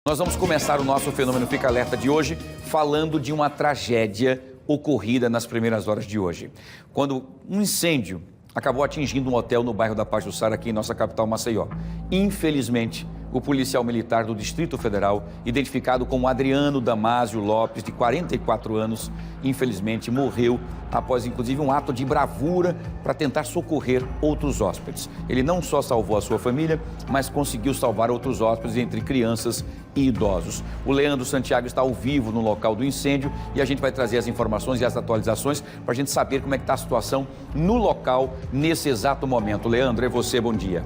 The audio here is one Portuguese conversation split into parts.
Nós vamos começar o nosso Fenômeno Fica Alerta de hoje falando de uma tragédia ocorrida nas primeiras horas de hoje. Quando um incêndio acabou atingindo um hotel no bairro da Pajuçara, aqui em nossa capital, Maceió. Infelizmente, o policial militar do Distrito Federal, identificado como Adriano Damásio Lopes, de 44 anos, infelizmente morreu após, inclusive, um ato de bravura para tentar socorrer outros hóspedes. Ele não só salvou a sua família, mas conseguiu salvar outros hóspedes, entre crianças e idosos. O Leandro Santiago está ao vivo no local do incêndio e a gente vai trazer as informações e as atualizações para a gente saber como é que está a situação no local nesse exato momento. Leandro, é você, bom dia.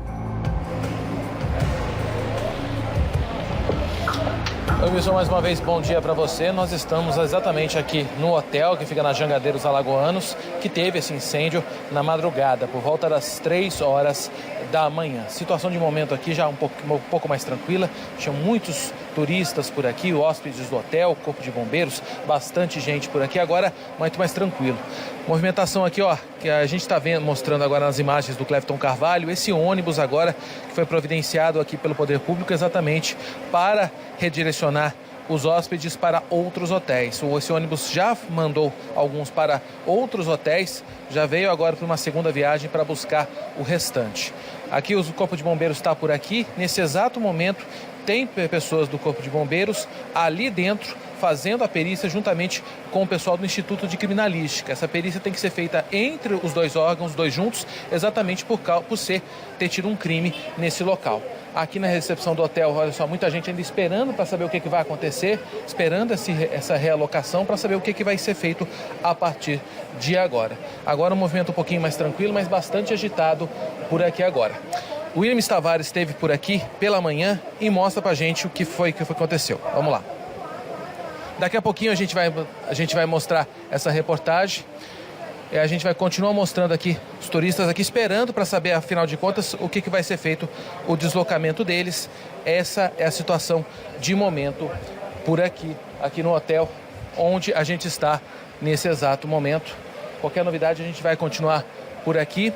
Oi, Wilson, mais uma vez, bom dia para você. Nós estamos exatamente aqui no hotel que fica na Jangadeiros Alagoanos, que teve esse incêndio na madrugada, por volta das 3 horas da manhã. Situação de momento aqui já um pouco mais tranquila, tinham muitos turistas por aqui, hóspedes do hotel, corpo de bombeiros, bastante gente por aqui, agora muito mais tranquilo. Movimentação aqui, ó, que a gente está mostrando agora nas imagens do Clefton Carvalho, esse ônibus agora que foi providenciado aqui pelo Poder Público exatamente para redirecionar os hóspedes para outros hotéis. Esse ônibus já mandou alguns para outros hotéis, já veio agora para uma segunda viagem para buscar o restante. Aqui o Corpo de Bombeiros está por aqui, nesse exato momento tem pessoas do Corpo de Bombeiros ali dentro fazendo a perícia juntamente com o pessoal do Instituto de Criminalística. Essa perícia tem que ser feita entre os dois órgãos, os dois juntos, exatamente por ter tido um crime nesse local. Aqui na recepção do hotel, olha só, muita gente ainda esperando para saber o que vai acontecer, esperando essa realocação para saber o que vai ser feito a partir de agora. Agora um movimento um pouquinho mais tranquilo, mas bastante agitado por aqui agora. O William Tavares esteve por aqui pela manhã e mostra pra gente o que foi que aconteceu. Vamos lá. Daqui a pouquinho a gente vai mostrar essa reportagem. A gente vai continuar mostrando aqui os turistas aqui esperando para saber, afinal de contas, o que vai ser feito, o deslocamento deles. Essa é a situação de momento por aqui no hotel, onde a gente está nesse exato momento. Qualquer novidade a gente vai continuar por aqui.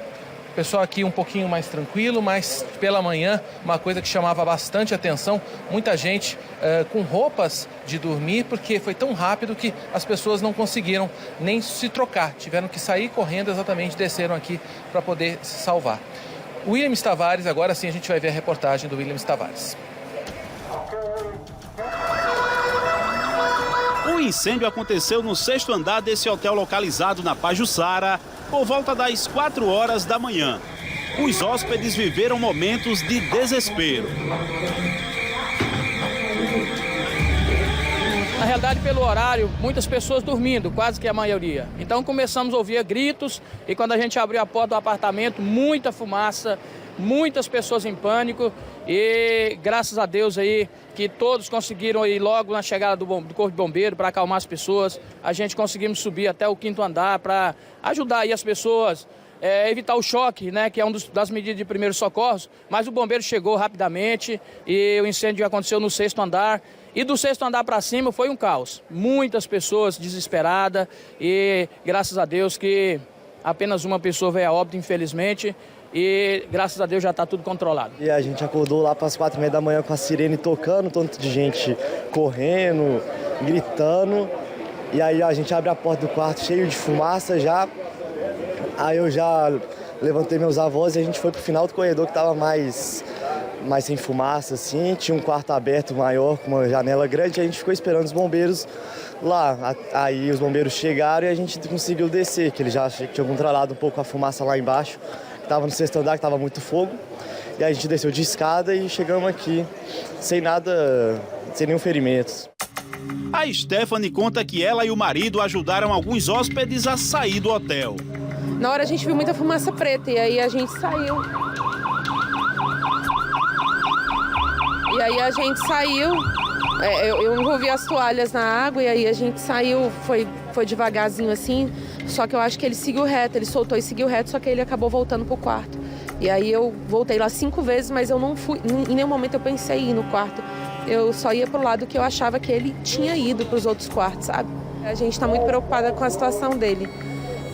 O pessoal aqui um pouquinho mais tranquilo, mas pela manhã uma coisa que chamava bastante atenção, muita gente com roupas de dormir, porque foi tão rápido que as pessoas não conseguiram nem se trocar, tiveram que sair correndo exatamente, desceram aqui para poder se salvar. O William Tavares, agora sim a gente vai ver a reportagem do William Tavares. O incêndio aconteceu no 6º andar desse hotel localizado na Pajuçara, por volta das 4 horas da manhã. Os hóspedes viveram momentos de desespero. Na realidade, pelo horário, muitas pessoas dormindo, quase que a maioria. Então começamos a ouvir gritos e quando a gente abriu a porta do apartamento, muita fumaça, muitas pessoas em pânico e graças a Deus aí que todos conseguiram ir logo na chegada do Corpo de Bombeiro para acalmar as pessoas. A gente conseguimos subir até o 5º andar para ajudar aí as pessoas, evitar o choque, né, que é uma das medidas de primeiros socorros, mas o bombeiro chegou rapidamente e o incêndio aconteceu no 6º andar. E do 6º andar para cima foi um caos. Muitas pessoas desesperadas e graças a Deus que apenas uma pessoa veio a óbito, infelizmente. E graças a Deus já está tudo controlado. E a gente acordou lá para as 4h30 da manhã com a sirene tocando, tanto de gente correndo, gritando. E aí a gente abre a porta do quarto cheio de fumaça já. Aí eu já levantei meus avós e a gente foi pro final do corredor que estava mais sem fumaça, assim. Tinha um quarto aberto maior, com uma janela grande, e a gente ficou esperando os bombeiros lá. Aí os bombeiros chegaram e a gente conseguiu descer, que eles já tinham controlado um pouco a fumaça lá embaixo. Estava no 6º andar, que estava muito fogo. E a gente desceu de escada e chegamos aqui sem nada, sem nenhum ferimento. A Stephanie conta que ela e o marido ajudaram alguns hóspedes a sair do hotel. Na hora a gente viu muita fumaça preta e aí a gente saiu. Eu envolvi as toalhas na água e aí a gente saiu, foi devagarzinho assim. Só que eu acho que ele seguiu reto, ele soltou e seguiu reto, só que ele acabou voltando pro quarto. E aí eu voltei lá 5 vezes, mas eu não fui, em nenhum momento eu pensei em ir no quarto. Eu só ia pro lado que eu achava que ele tinha ido pros outros quartos, sabe? A gente tá muito preocupada com a situação dele,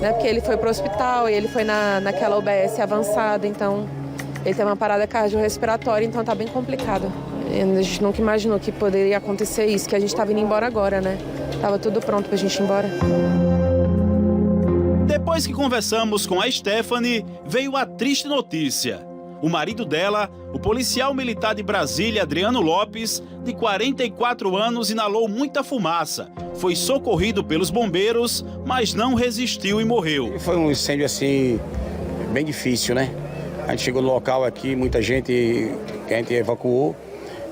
né? Porque ele foi pro hospital e ele foi naquela UBS avançada, então ele tem uma parada cardiorrespiratória, então tá bem complicado. A gente nunca imaginou que poderia acontecer isso, que a gente estava indo embora agora, né? Tava tudo pronto pra gente ir embora. Depois que conversamos com a Stephanie, veio a triste notícia. O marido dela, o policial militar de Brasília, Adriano Lopes, de 44 anos, inalou muita fumaça. Foi socorrido pelos bombeiros, mas não resistiu e morreu. Foi um incêndio assim, bem difícil, né? A gente chegou no local aqui, muita gente que a gente evacuou.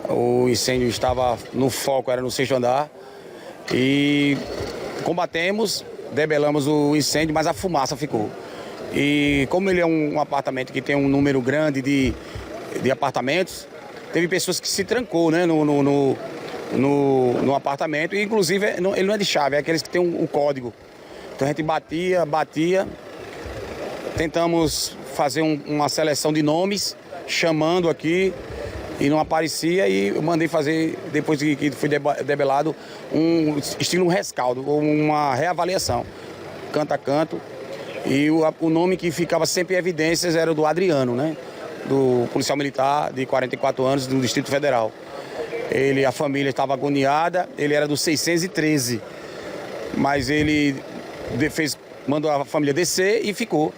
O incêndio estava no foco, era no 6º andar. E combatemos, debelamos o incêndio, mas a fumaça ficou. E como ele é um apartamento que tem um número grande de apartamentos, teve pessoas que se trancou, né, no apartamento. E, inclusive, ele não é de chave, é aqueles que tem o código. Então a gente batia, tentamos fazer uma seleção de nomes, chamando aqui, e não aparecia, e eu mandei fazer, depois que foi debelado, um rescaldo, ou uma reavaliação, canto a canto. E o nome que ficava sempre em evidências era o do Adriano, né? Do policial militar de 44 anos do Distrito Federal. A família estava agoniada, ele era do 613, mas ele mandou a família descer e ficou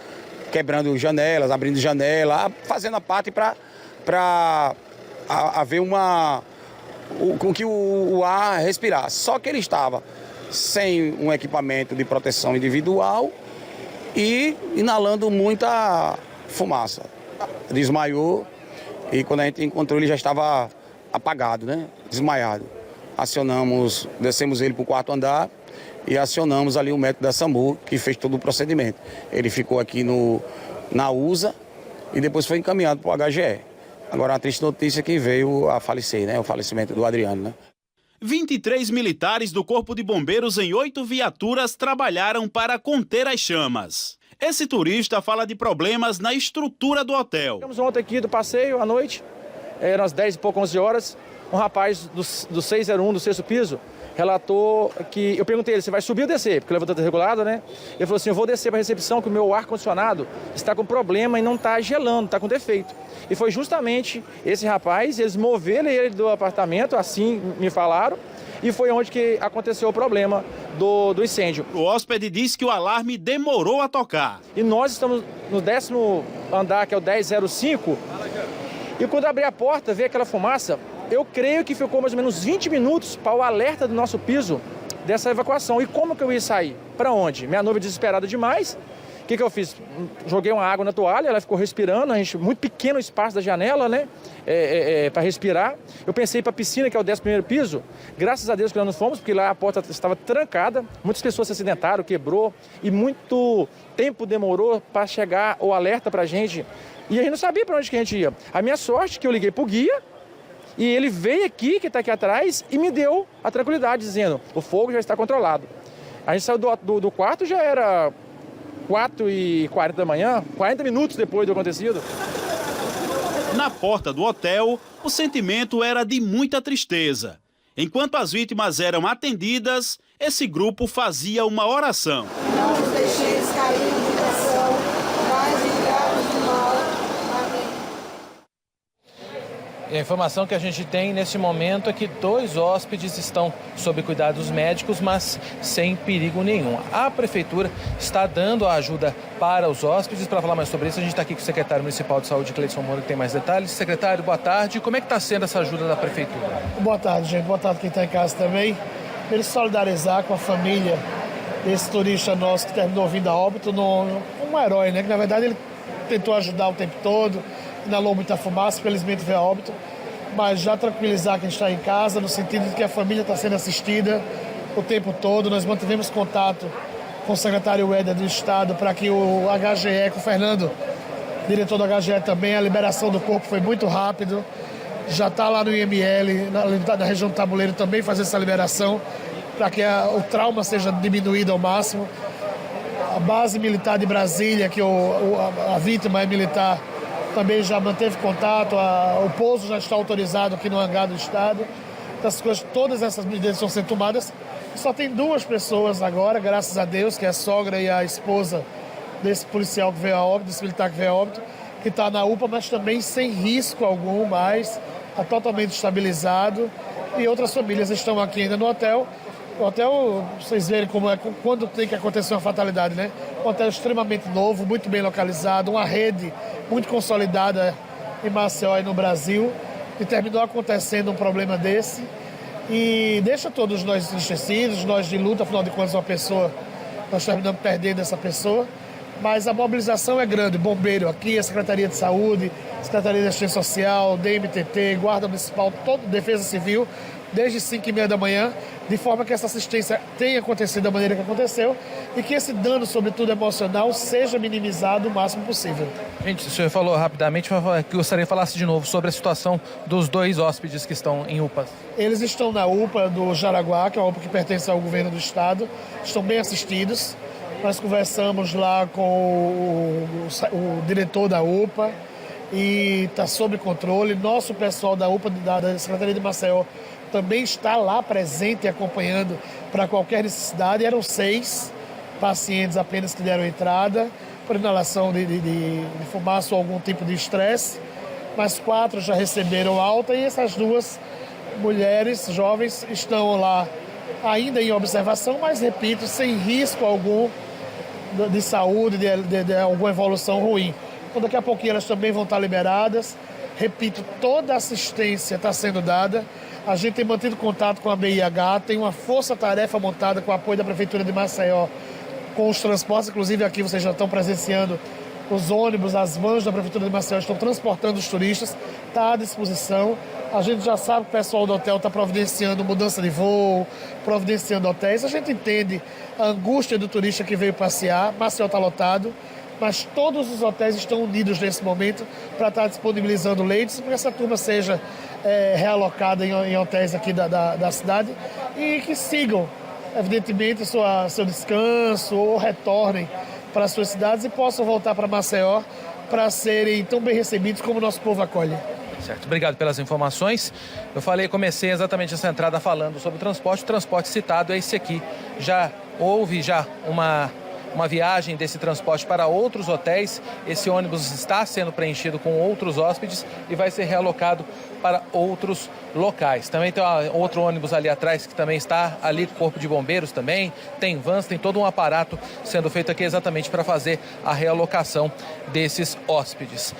quebrando janelas, abrindo janela, fazendo a parte para haver com que o ar respirasse. Só que ele estava sem um equipamento de proteção individual e inalando muita fumaça. Desmaiou e quando a gente encontrou ele já estava apagado, né? Desmaiado. Descemos ele para o 4º andar e acionamos ali o médico da SAMU, que fez todo o procedimento. Ele ficou aqui na USA e depois foi encaminhado para o HGE. Agora a triste notícia que veio a falecer, né? O falecimento do Adriano, né? 23 militares do Corpo de Bombeiros em 8 viaturas trabalharam para conter as chamas. Esse turista fala de problemas na estrutura do hotel. Chegamos ontem aqui do passeio à noite, eram as 10 e pouco, 11 horas, um rapaz do 601, do 6º piso, relatou que... Eu perguntei ele, você vai subir ou descer? Porque o elevador está regulado, né? Ele falou assim, eu vou descer para a recepção, que o meu ar-condicionado está com problema e não está gelando, está com defeito. E foi justamente esse rapaz, eles moveram ele do apartamento, assim me falaram, e foi onde que aconteceu o problema do incêndio. O hóspede disse que o alarme demorou a tocar. E nós estamos no 10º andar, que é o 1005, e quando abri a porta, veio aquela fumaça, eu creio que ficou mais ou menos 20 minutos para o alerta do nosso piso dessa evacuação. E como que eu ia sair? Para onde? Minha noiva desesperada demais. O que eu fiz? Joguei uma água na toalha, ela ficou respirando, muito pequeno o espaço da janela, né? Para respirar. Eu pensei para a piscina, que é o 11º piso. Graças a Deus que nós não fomos, porque lá a porta estava trancada. Muitas pessoas se acidentaram, quebrou. E muito tempo demorou para chegar o alerta para a gente. E a gente não sabia para onde que a gente ia. A minha sorte é que eu liguei para o guia. E ele veio aqui, que está aqui atrás, e me deu a tranquilidade, dizendo, o fogo já está controlado. A gente saiu do quarto, já era 4h40 da manhã, 40 minutos depois do acontecido. Na porta do hotel, o sentimento era de muita tristeza. Enquanto as vítimas eram atendidas, esse grupo fazia uma oração. Não nos deixeis cair em tentação, mas livrai-nos do mal. Amém. E a informação que a gente tem nesse momento é que 2 hóspedes estão sob cuidados médicos, mas sem perigo nenhum. A prefeitura está dando a ajuda para os hóspedes. Para falar mais sobre isso, a gente está aqui com o secretário municipal de saúde, Cleidson Moura, que tem mais detalhes. Secretário, boa tarde. Como é que está sendo essa ajuda da prefeitura? Boa tarde, gente. Boa tarde quem está em casa também. Ele solidarizar com a família desse turista nosso que terminou vindo a óbito, um herói, né? Que na verdade ele tentou ajudar o tempo todo, inalou muita fumaça, felizmente veio a óbito. Mas já tranquilizar quem está em casa, no sentido de que a família está sendo assistida o tempo todo. Nós mantivemos contato com o secretário Éder do Estado para que o HGE, com o Fernando, diretor do HGE também, a liberação do corpo foi muito rápido. Já está lá no IML, na região do Tabuleiro, também fazer essa liberação para que o trauma seja diminuído ao máximo. A base militar de Brasília, que a vítima é militar, também já manteve contato, o pouso já está autorizado aqui no hangar do Estado. Todas essas medidas estão sendo tomadas. Só tem 2 pessoas agora, graças a Deus, que é a sogra e a esposa desse policial que veio a óbito, desse militar que veio a óbito, que está na UPA, mas também sem risco algum mais. está totalmente estabilizado e outras famílias estão aqui ainda no hotel. O hotel, vocês verem como é, quando tem que acontecer uma fatalidade, né? Um hotel extremamente novo, muito bem localizado, uma rede muito consolidada em Maceió e no Brasil, e terminou acontecendo um problema desse e deixa todos nós entristecidos, nós de luta, afinal de contas, uma pessoa, nós terminamos perdendo essa pessoa, mas a mobilização é grande, bombeiro aqui, a Secretaria de Saúde, Secretaria de Assistência Social, DMTT, Guarda Municipal, toda Defesa Civil, desde 5h30 da manhã, de forma que essa assistência tenha acontecido da maneira que aconteceu e que esse dano, sobretudo emocional, seja minimizado o máximo possível. Gente, o senhor falou rapidamente, mas gostaria que falasse de novo sobre a situação dos 2 hóspedes que estão em UPAs. Eles estão na UPA do Jaraguá, que é uma UPA que pertence ao governo do estado, estão bem assistidos. Nós conversamos lá com o diretor da UPA e está sob controle. Nosso pessoal da UPA, da Secretaria de Maceió, também está lá presente e acompanhando para qualquer necessidade. Eram 6 pacientes apenas que deram entrada por inalação de fumaça ou algum tipo de estresse, mas 4 já receberam alta e essas 2 mulheres jovens estão lá ainda em observação, mas repito, sem risco algum de saúde, de alguma evolução ruim. Então daqui a pouquinho elas também vão estar liberadas. Repito, toda a assistência está sendo dada. A gente tem mantido contato com a BIH, tem uma força-tarefa montada com o apoio da Prefeitura de Maceió, com os transportes, inclusive aqui vocês já estão presenciando os ônibus, as vans da Prefeitura de Maceió estão transportando os turistas, está à disposição. A gente já sabe que o pessoal do hotel está providenciando mudança de voo, providenciando hotéis. A gente entende a angústia do turista que veio passear, Maceió está lotado, mas todos os hotéis estão unidos nesse momento para estar disponibilizando leitos, para que essa turma seja realocada em hotéis aqui da cidade e que sigam, evidentemente, seu descanso ou retornem para as suas cidades e possam voltar para Maceió para serem tão bem recebidos como o nosso povo acolhe. Certo, obrigado pelas informações. Comecei exatamente essa entrada falando sobre o transporte citado é esse aqui. Houve uma viagem desse transporte para outros hotéis. Esse ônibus está sendo preenchido com outros hóspedes e vai ser realocado para outros locais. Também tem outro ônibus ali atrás que também está ali, corpo de bombeiros também, tem vans, tem todo um aparato sendo feito aqui exatamente para fazer a realocação desses hóspedes.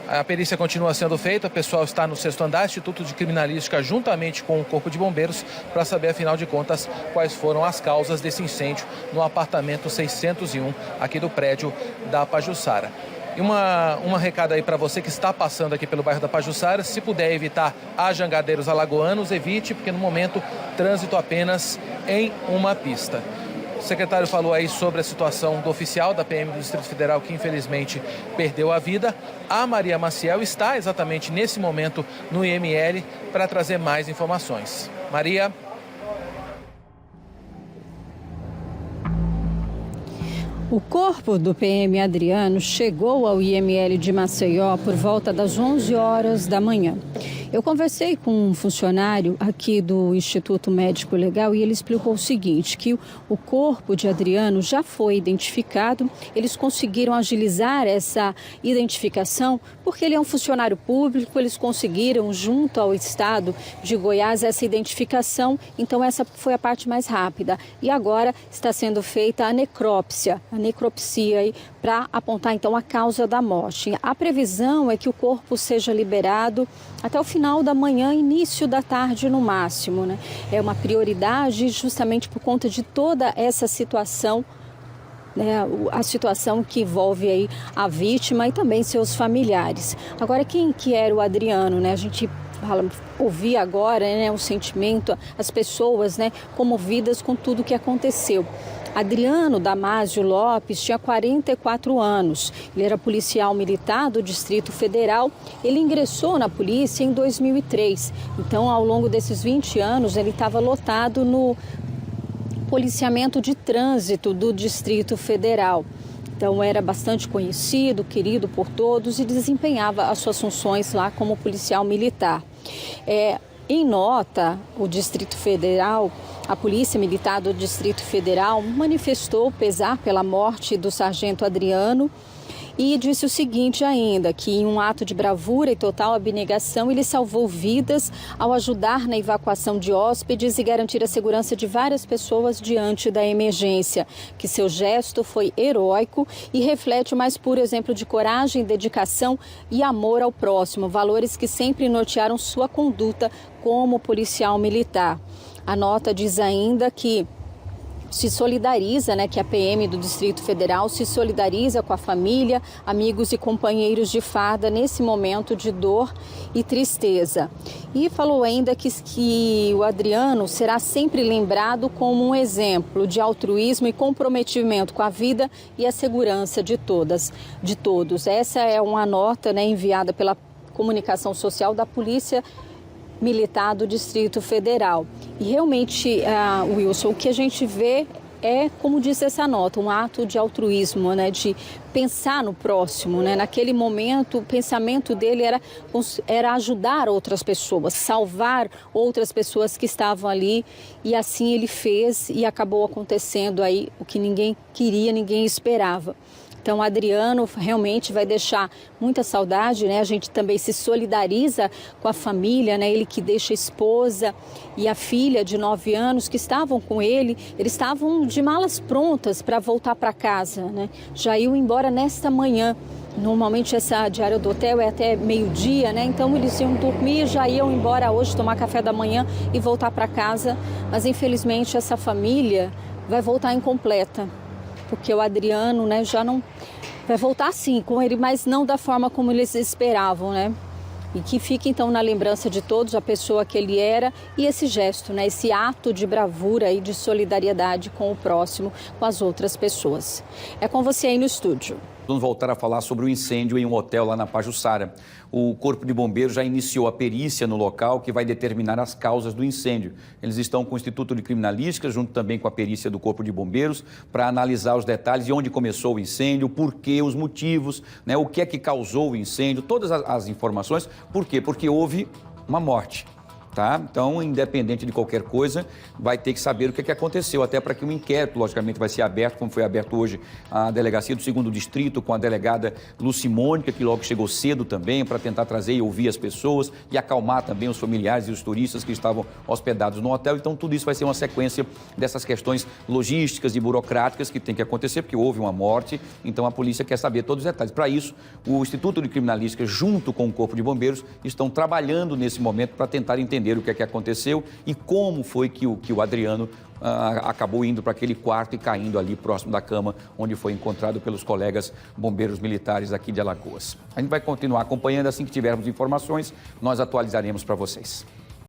A perícia continua sendo feita, o pessoal está no 6º andar, Instituto de Criminalística, juntamente com o Corpo de Bombeiros, para saber, afinal de contas, quais foram as causas desse incêndio no apartamento 601, aqui do prédio da Pajuçara. E um recado aí para você que está passando aqui pelo bairro da Pajuçara, se puder evitar a Jangadeiros Alagoanos, evite, porque no momento, trânsito apenas em uma pista. O secretário falou aí sobre a situação do oficial da PM do Distrito Federal que infelizmente perdeu a vida. A Maria Maciel está exatamente nesse momento no IML para trazer mais informações. Maria. O corpo do PM Adriano chegou ao IML de Maceió por volta das 11 horas da manhã. Eu conversei com um funcionário aqui do Instituto Médico Legal e ele explicou o seguinte, que o corpo de Adriano já foi identificado, eles conseguiram agilizar essa identificação porque ele é um funcionário público, eles conseguiram junto ao Estado de Goiás essa identificação, então essa foi a parte mais rápida. E agora está sendo feita a necrópsia para apontar então a causa da morte. A previsão é que o corpo seja liberado até o final da manhã, início da tarde no máximo, né? É uma prioridade justamente por conta de toda essa situação, né? A situação que envolve aí a vítima e também seus familiares. Agora, quem que era o Adriano, né? A gente ouvir agora, né, o sentimento, as pessoas, né, comovidas com tudo que aconteceu. Adriano Damásio Lopes tinha 44 anos, ele era policial militar do Distrito Federal, ele ingressou na polícia em 2003, então ao longo desses 20 anos ele estava lotado no policiamento de trânsito do Distrito Federal. Então era bastante conhecido, querido por todos e desempenhava as suas funções lá como policial militar. Em nota, o Distrito Federal, a Polícia Militar do Distrito Federal manifestou pesar pela morte do sargento Adriano E disse o seguinte ainda, que em um ato de bravura e total abnegação, ele salvou vidas ao ajudar na evacuação de hóspedes e garantir a segurança de várias pessoas diante da emergência. Que seu gesto foi heróico e reflete o mais puro exemplo de coragem, dedicação e amor ao próximo, valores que sempre nortearam sua conduta como policial militar. A nota diz ainda que se solidariza, que a PM do Distrito Federal se solidariza com a família, amigos e companheiros de farda nesse momento de dor e tristeza. E falou ainda que o Adriano será sempre lembrado como um exemplo de altruísmo e comprometimento com a vida e a segurança de todos. Essa é uma nota, enviada pela comunicação social da Polícia Militar do Distrito Federal. E realmente, Wilson, o que a gente vê é, como disse essa nota, um ato de altruísmo, de pensar no próximo. Naquele momento, o pensamento dele era ajudar outras pessoas, salvar outras pessoas que estavam ali. E assim ele fez e acabou acontecendo aí o que ninguém queria, ninguém esperava. Então, o Adriano realmente vai deixar muita saudade, A gente também se solidariza com a família, Ele que deixa a esposa e a filha de 9 anos que estavam com ele, eles estavam de malas prontas para voltar para casa, Já iam embora nesta manhã. Normalmente essa diária do hotel é até meio-dia, Então eles iam dormir, já iam embora hoje tomar café da manhã e voltar para casa. Mas infelizmente essa família vai voltar incompleta. Porque o Adriano, já não vai voltar sim com ele, mas não da forma como eles esperavam, E que fique então na lembrança de todos a pessoa que ele era e esse gesto, esse ato de bravura e de solidariedade com o próximo, com as outras pessoas. É com você aí no estúdio. Vamos voltar a falar sobre o incêndio em um hotel lá na Pajuçara. O Corpo de Bombeiros já iniciou a perícia no local que vai determinar as causas do incêndio. Eles estão com o Instituto de Criminalística, junto também com a perícia do Corpo de Bombeiros, para analisar os detalhes de onde começou o incêndio, o porquê, os motivos, o que é que causou o incêndio, todas as informações. Por quê? Porque houve uma morte. Tá? Então, independente de qualquer coisa, vai ter que saber o que aconteceu, até para que um inquérito, logicamente, vai ser aberto, como foi aberto hoje a delegacia do 2º Distrito, com a delegada Lucimônica, que logo chegou cedo também, para tentar trazer e ouvir as pessoas e acalmar também os familiares e os turistas que estavam hospedados no hotel. Então, tudo isso vai ser uma sequência dessas questões logísticas e burocráticas que tem que acontecer, porque houve uma morte, então a polícia quer saber todos os detalhes. Para isso, o Instituto de Criminalística, junto com o Corpo de Bombeiros, estão trabalhando nesse momento para tentar entender o que é que aconteceu e como foi que o Adriano acabou indo para aquele quarto e caindo ali próximo da cama, onde foi encontrado pelos colegas bombeiros militares aqui de Alagoas. A gente vai continuar acompanhando, assim que tivermos informações, nós atualizaremos para vocês.